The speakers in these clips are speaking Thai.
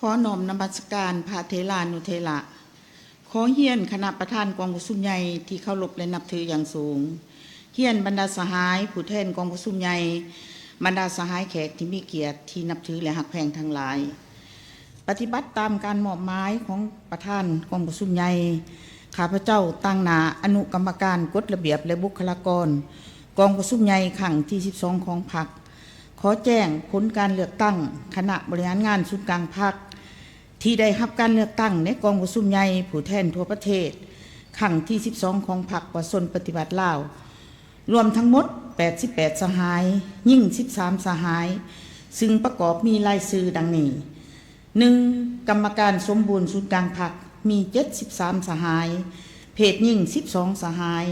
ขอน้อมนมัสการพระเถรานุเถระขอเฮียนคณะประธานกองกุศุมใหญ่ที่เคารพและนับถืออย่างสูงเฮียนบรรดาสหายผู้แทนกองกุศุมใหญ่บรรดาสหายแขกที่มีเกียรติที่นับถือและหักแพงทั้งหลายปฏิบัติตามการมอบหมายของประธานกองกุศุมใหญ่ข้าพเจ้าตั้งหน้าอนุกรรมการกฎระเบียบและบุคลากรกองกุศุมใหญ่ครั้งที่12ของพรรคขอแจ้งผลการเลือกตั้งคณะบริหารงานศูนย์กลางพรรคที่ได้รับการเลือกตั้งในกองประชุมใหญ่ผู้แทนทั่วประเทศครั้งที่12ของพรรคประชาชนปฏิบัติลาวรวมทั้งหมด88สหายยิ่ง13สหายซึ่งประกอบมีรายชื่อดังนี้ 1. กรรมการสมบูรณ์ศูนย์กลางพรรคมี73สหายเพศยิ่ง12สหาย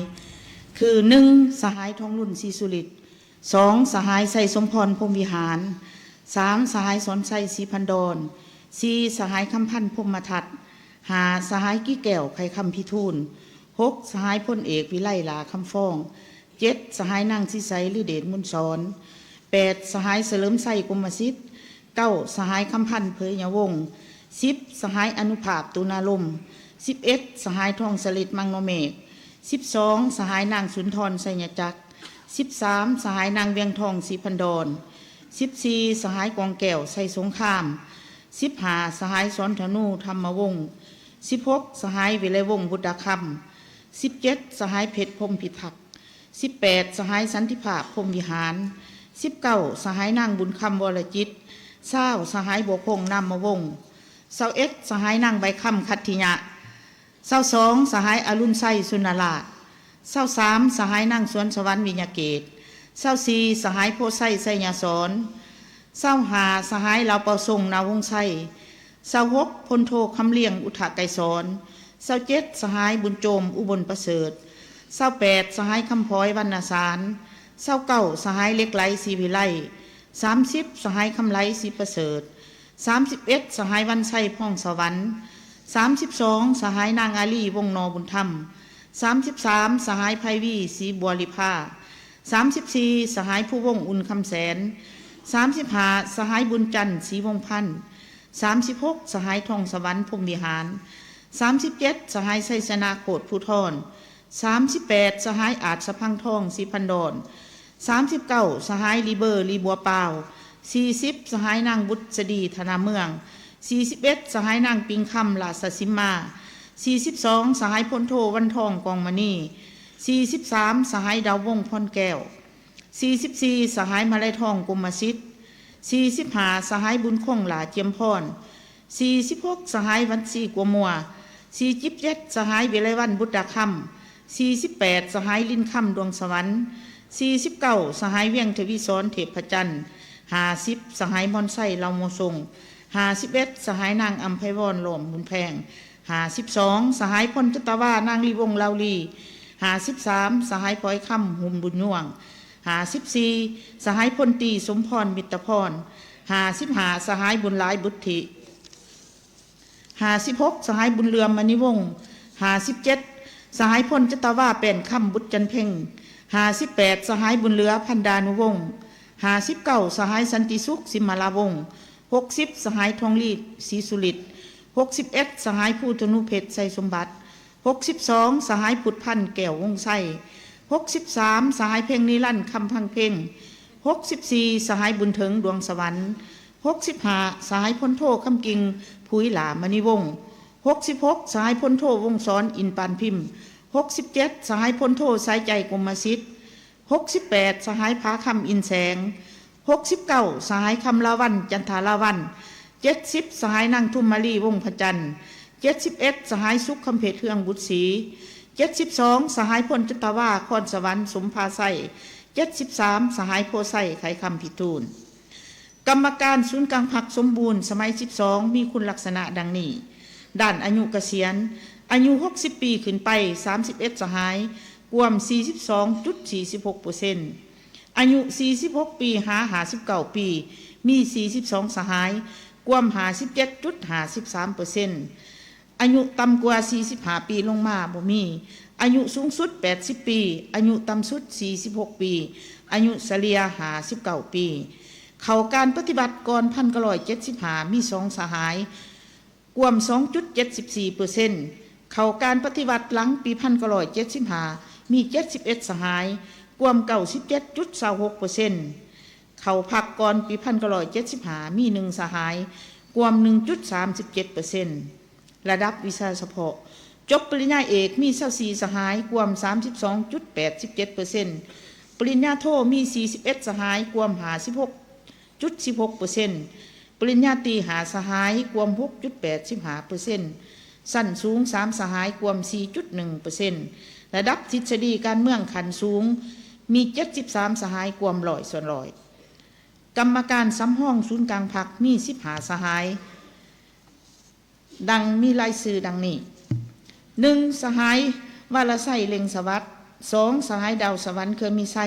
คือ 1. สหายทองรุ่นศรีสุริต 2. สหายไสสมพรพรหมวิหาร 3. สหายสอนไสศรีพันดร 4. สหายคำพันธ์พรหมทัต 5. สหายกี้แก้วไข่คำพิทูล 6. สหายพลเอกวิไลลาคำฟ้อง 7. สหายนางสิไสฤเดชมุนสอน 8. สหายเสริมไสกุมสิทธิ์ 9. สหายคำพันธ์เผยยวงศ์ 10. สหายอนุภาพตุนาลม 11. สหายทองสลิดมังโนเมฆ 12. สหายนางสุนทรไสยจักร 13. สหายนางเวียงทองศรีพันดร 14. สหายกองแก้วไสสงคราม 15. สหายสอนธนูธรรมวงศ์ 16. สหายวิไลวงศ์บุตรคำ 17. สหายเพชรพรหมพิทักษ์ 18. สหายสันติภาพพรหมวิหาร 19. สหายนางบุญคำวรจิต 20. สหายบวคงนามวงศ์ 21. สหายนางใบคำคัตถิยะ 22. สหายอรุณไสสุนราช 23. สหายนางสวนสวรรค์วิญญาเกต 24. สหายโพไสไสยาสอน 25. สหายเหล่าเปาทรงนาวงไส 26. พลโทคำเลี้ยงอุทะไกรสอน 27. สหายบุญโจมอุบลประเสริฐ 28. สหายคำพ้อยวรรณสาร 29. สหายเล็กไหลศรีวิไล 30. สหายคำไหลศรีประเสริฐ 31. สหายวันไสพ่องสวรรค์ 32. สหายนางอาลีวงนอบุญธรรม 33. สหายไพวีศรีบัวลิภา 34. สหายผู้วงอุ่นคำแสน 35. สหายบุญจันทร์ศรีวงพันธ์ 36. สหายทองสวรรค์พรหมวิหาร 37. สหายไสสนาโคตรภูทร 38. สหายอาจสะพังทองศรีพันดร 39. สหายลีเบอร์ลีบัวเปล่า 40. สหายนางบุษดีธนาเมือง 41. สหายนางปิงคำลาสสิมมา 42. สหายพลโทวันทองกองมณี43. สหายดาววงพรแก้ว 44. สหายมาลัยทองกุมสิทธิ์ 45. สหายบุญคงหลาเจียมพร 46. สหายวันศรีกัวมัว 47. สหายวิไลวันบุตรคำ 48. สหายลินคำดวงสวรรค์ 49. สหายเวียงทวีสรเทพจันทร์ 50. สหายมอนไส้เหล่าโมทรง 51. สหายนางอัมไพวรหลอมบุญแพง 52. สหายพลจตวานางลีวงลาวลี 53. สหายปอยคำหุ่มบุญย่วง 54. สหายพลตีสมพรมิตรพร 55. สหายบุญหลายบุตริ 56. สหายบุญเรือมมณีวงศ์ 57. สหายพลจตวาเป็นคำบุตรจันเพ่ง 58. สหายบุญเรือพันดานุวงศ์ 59. สหายสันติสุขสิมมาลาวงศ์ 60. สหายทองลีดศรีสุริต 61. สหายผู้ธนุเพชรไสสมบัติ 62. สหายพุทธพันธ์แก้ววงไส 63. สหายเพ่งนิรันดร์คำพังเพ่ง 64. สหายบุญเถิงดวงสวรรค์ 65. สหายพลโทคำกิงภุยหลามณีวงศ์ 66. สหายพลโทวงศรอินปานพิมพ์ 67. สหายพลโทสายใจกรมสิทธิ์ 68. สหายผาคำอินแสง 69. สหายคำลาวันจันทาลาวัน 70. สหายนางทุ่มมาลีวงพจันทร์ 71. สหายสุขคำเพชรเทืองบุตรศรี 72. สหายพลจตวาคอนสวรรค์สมภาไส 73. สหายโพไสไขคำพิทูลกรรมการศูนย์กลางพรรคสมบูรณ์สมัย12มีคุณลักษณะดังนี้ด้านอายุเกษียณอายุ60ปีขึ้นไป31สหายรวม 42.46% อายุ46ปีหา59ปีมี42สหายรวม 57.53% อายุต่ำกว่า45ปีลงมาบ่มีอายุสูงสุด80ปีอายุต่ำสุด46ปีอายุเฉลี่ย59ปี เขาการปฏิบัติก่อน1975มี2สหายกวม 2.74% เขาการปฏิบัติหลังปี1975มี71สหายกวม 97.26% เขาพักก่อนปี1975มี1สหายกวม 1.37% ระดับวิชาเฉพาะจบปริญญาเอกมี24สหายกวม 32.87% ปริญญาโทมี41สหายกวม 56.16% ปริญญาตรี5สหายกวม 6.85% สั้นสูง3สหายกวม 4.1% ระดับทฤษฎีการเมืองขั้นสูงมี73สหายกวม100%กรรมการสำห้องศูนย์กลางพรรคมี15สหายดังมีรายชื่อดังนี้1สหายวรไสเล็งสวัสดิ์2สหายดาวสวรรค์เคยมีไส้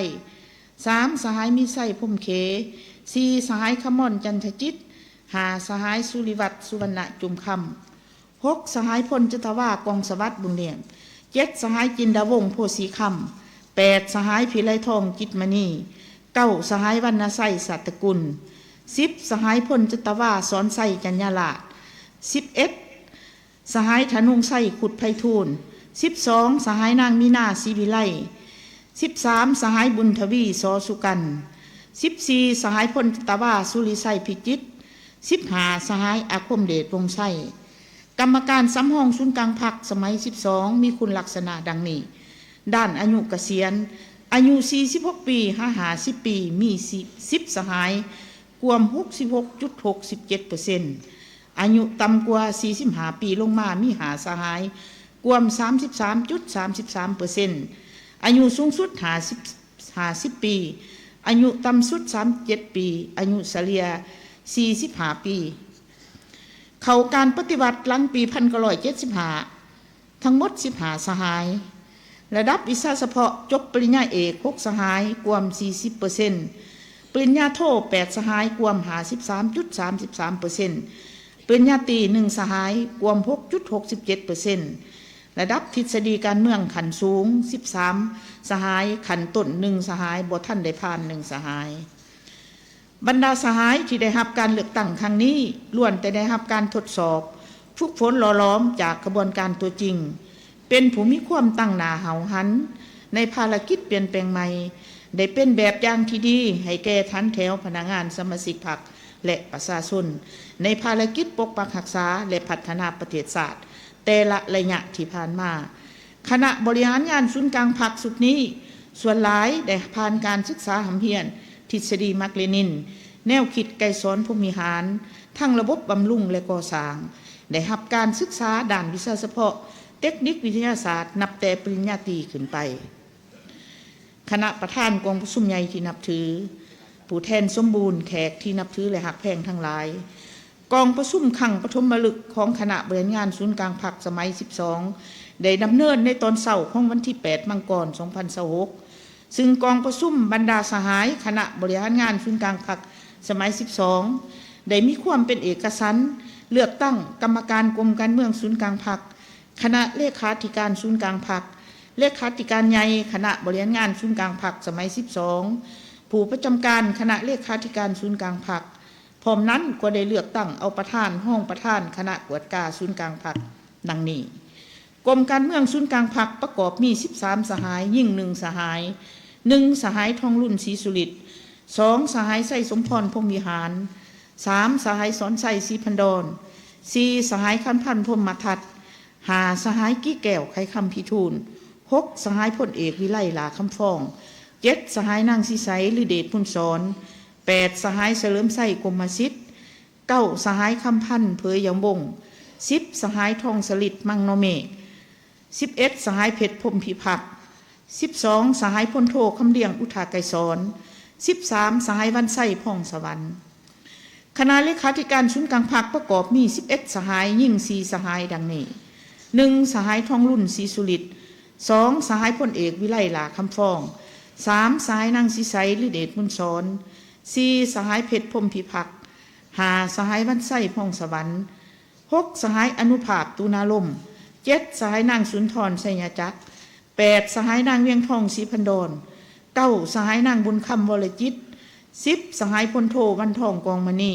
3สหายมีไส้พุ่มเข4สหายขม่อนจันทจิต5สหายสุริวัตรสุวรรณจุมคำ6สหายพลจตวากองสวัสดิ์บุญเลี่ยม7สหายจินดาวงศ์โพสีคำ8สหายพิไลทองจิตมณี9สหายวรรณไส้สัตกุล10สหายพลจตวาสอนไส้จัญญาลาภ11สหายธนุงไส้ขุดไพฑูรย์12สหายนางมีนาศรีวิไล13สหายบุญทวีสอสุกัน14สหายพลตะวาสุริไสพิจิตร15สหายอาคมเดชวงไส้กรรมการสำห้องศูนย์กลางพรรคสมัย12มีคุณลักษณะดังนี้ด้านอายุเกษียณอายุ46ปี50ปีมี10สหายกวม 66.67% อายุต่ำกว่า45ปีลงมามี5สหายกวม 33.33% อายุสูงสุด50ปีอายุต่ำสุด37ปีอายุเฉลี่ย45ปีเขาการปฏิบัติหลังปี1975ทั้งหมด15สหายระดับวิชาเฉพาะจบปริญญาเอก6สหายกวม 40% ปริญญาโท8สหายกวม 53.33% ปริญญาตรี1สหายกวม 6.67%ระดับทฤษฎีการเมืองขั้นสูง13สหายขั้นต้น1สหายบ่ทันได้ผ่าน1สหายบรรดาสหายที่ได้รับการเลือกตั้งครั้งนี้ล้วนแต่ได้รับการทดสอบฝึกฝนหล่อหลอมจากกระบวนการตัวจริงเป็นผู้มีความตั้งหน้าเห่าหันในภารกิจเปลี่ยนแปลงใหม่ได้เป็นแบบอย่างที่ดีให้แก่ทันแถวพนักงานสมาชิกพรรคและประชาชนในภารกิจปกปักรักษาและพัฒนาประเทศชาติแต่ละระยะที่ผ่านมาคณะบริหารงานศูนย์กลางพรรคสุดนี้ส่วนหลายได้ผ่านการศึกษาหำเฮียนทฤษฎีมาร์กเลนินแนวคิดไกรสอนภูมิหารทั้งระบบบำรุงและก่อสร้างได้รับการศึกษาด้านวิชาเฉพาะเทคนิควิทยาศาสตร์นับแต่ปริญญาตรีขึ้นไปคณะประธานกองประชุมใหญ่ที่นับถือผู้แทนสมบูรณ์แขกที่นับถือและหักแพงทั้งหลายกองประชุมขังปฐมฤกษ์ของคณะบริหารงานศูนย์กลางพรรคสมัย12ได้ดำเนินในตอนเช้าของวันที่8มังกร2026ซึ่งกองประชุมบรรดาสหายคณะบริหารงานศูนย์กลางพรรคสมัย12ได้มีความเป็นเอกฉันท์เลือกตั้งกรรมการกรมการเมืองศูนย์กลางพรรคคณะเลขาธิการศูนย์กลางพรรคเลขาธิการใหญ่คณะบริหารงานศูนย์กลางพรรคสมัย12ผู้ประจำการคณะเลขาธิการศูนย์กลางพรรคพร้อมนั้นก็ได้เลือกตั้งเอาประธานห้องประธานคณะกวดกาศูนย์กลางพรรคดังนี้กรมการเมืองศูนย์กลางพรรคประกอบมี13สหายยิ่ง1สหาย1สหายทองรุ่นศรีสุริต2สหายไส้สมพรพรหมวิหาร3สหายสอนไส้ศรีพันดร4สหายคันพันพรหมทัต5สหายกี้แก้วไข่คำพิทูล6สหายพลเอกวิไลลาคำฟอง7สหายนางศิไสหรือเดชพุนสอน8สหายเฉลิมไส้กรมสิทธิ์9สหายคำพันเผยยังบง10สหายทองสลิดมังโนเมฆ11สหายเพชรพรหมพิพักษ์12สหายพลโทคำเลียงอุทาไกรสอน13สหายวันไส้พ่องสวรรค์คณะเลขาธิการศูนย์กลางพรรคประกอบมี11สหายยิ่ง4สหายดังนี้1สหายทองรุ่นศรีสุริต2สหายพลเอกวิไลลาคำฟอง3สหายนางศิไสหรือเดชบุญสอน4สหายเพชรพรหมพิพักษ์5สหายวันไส้พ่องสวรรค์6สหายอนุภาพตูนาลม7สหายนางสุนทรไสยจักร8สหายนางเวียงทองศรีพันดร9สหายนางบุญคำวรจิต 10สหายพลโทวันทองกองมณี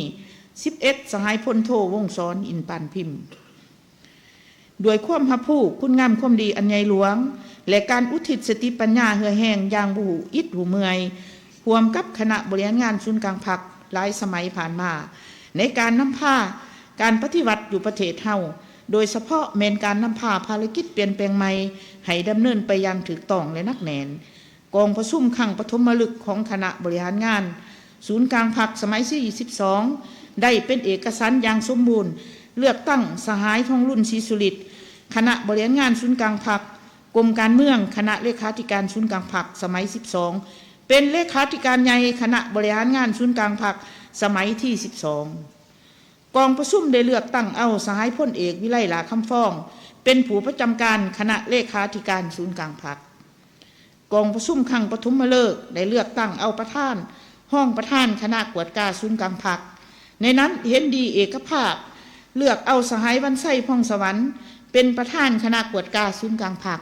11สหายพลโทวงศรอินปานพิมพ์ด้วยความหับผู้คุณงามความดีอันใหญ่หลวงและการอุทิศสติปัญญาเหือแห้งอย่างบ่หูอิดหูเมื่อยร่วมกับคณะบริหารงานศูนย์กลางพรรคหลายสมัยผ่านมาในการนำพาการปฏิวัติอยู่ประเทศเฮาโดยเฉพาะแม่นการนำพาภารกิจเปลี่ยนแปลงใหม่ให้ดำเนินไปอย่างถูกต้องและนักแน่นกองประชุมครั้งปฐมฤกษ์ของคณะบริหารงานศูนย์กลางพรรคสมัยที่22ได้เป็นเอกสารอย่างสมบูรณ์เลือกตั้งสหายทองรุ่นศรีสุริตคณะบริหารงานศูนย์กลางพรรคกรมการเมืองคณะเลขาธิการศูนย์กลางพรรคสมัย12เป็นเลขาธิการใหญ่คณะบริหารงานศูนย์กลางพรรคสมัยที่12กองประชุมได้เลือกตั้งเอาสหายพลเอกวิไลหลาคำฟ้องเป็นผู้ประจำการคณะเลขาธิการศูนย์กลางพรรคกองประชุมครั้งปฐมฤกษ์ได้เลือกตั้งเอาประธานห้องประธานคณะกวดกาศูนย์กลางพรรคในนั้นเห็นดีเอกภาพเลือกเอาสหายวันไส้พองสวรรค์เป็นประธานคณะกวดกาศูนย์กลางพรรค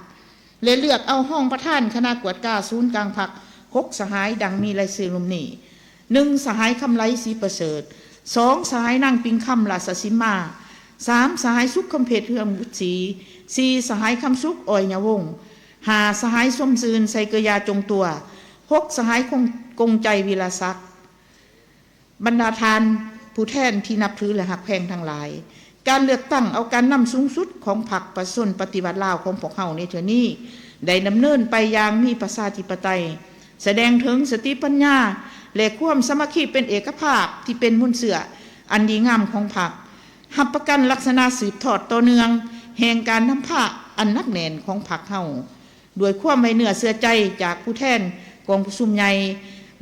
และเลือกเอาห้องประธานคณะกวดกาศูนย์กลางพรรค6สหายดังมีรายชื่อลมนี้1สหายคำไลศรีประเสริฐ2สหายนางปิงคำราชสิมา3สหายสุขคำเพชรเฮือมบุตรี4สหายคำสุขอ่อยยวงศ์5สหายสมซืนไซเกยาจงตัว6สหายกงใจวีรศักดิ์บรรดาทานผู้แทนที่นับถือและหักแพงทั้งหลายการเลือกตั้งเอาการนำสูงสุดของพรรคประชาชนปฏิวัติลาวของพวกเฮาในเทื่อนี้ได้ดำเนินไปอย่างมีประชาธิปไตยแสดงถึงสติปัญญาและความสามัคคีเป็นเอกภาพที่เป็นมุ่นเสืออันดีงามของพรรคหับประกันลักษณะสืบทอดต่อเนื่องแห่งการนำพาอันนักแน่นของพรรคเฮาด้วยความไว้เนื้อเชื่อใจจากผู้แทนกองประชุมใหญ่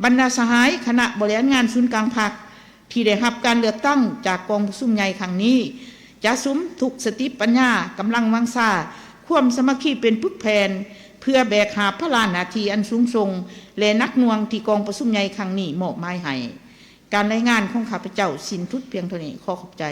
บรรดาสหายคณะบริหารงานศูนย์กลางพรรคที่ได้รับการเลือกตั้งจากกองประชุมใหญ่ครั้งนี้จะสุมทุกสติปัญญากำลังวังซาความสามัคคีเป็นปึกแผ่นเพื่อแบกหาพระลานหน้าที่อันสูงส่งและนักหน่วงที่กองประชุมใหญ่ครั้งนี้มอบหมายให้การรายงานของข้าพเจ้าสิ้นทุดเพียงเท่านี้ขอขอบใจ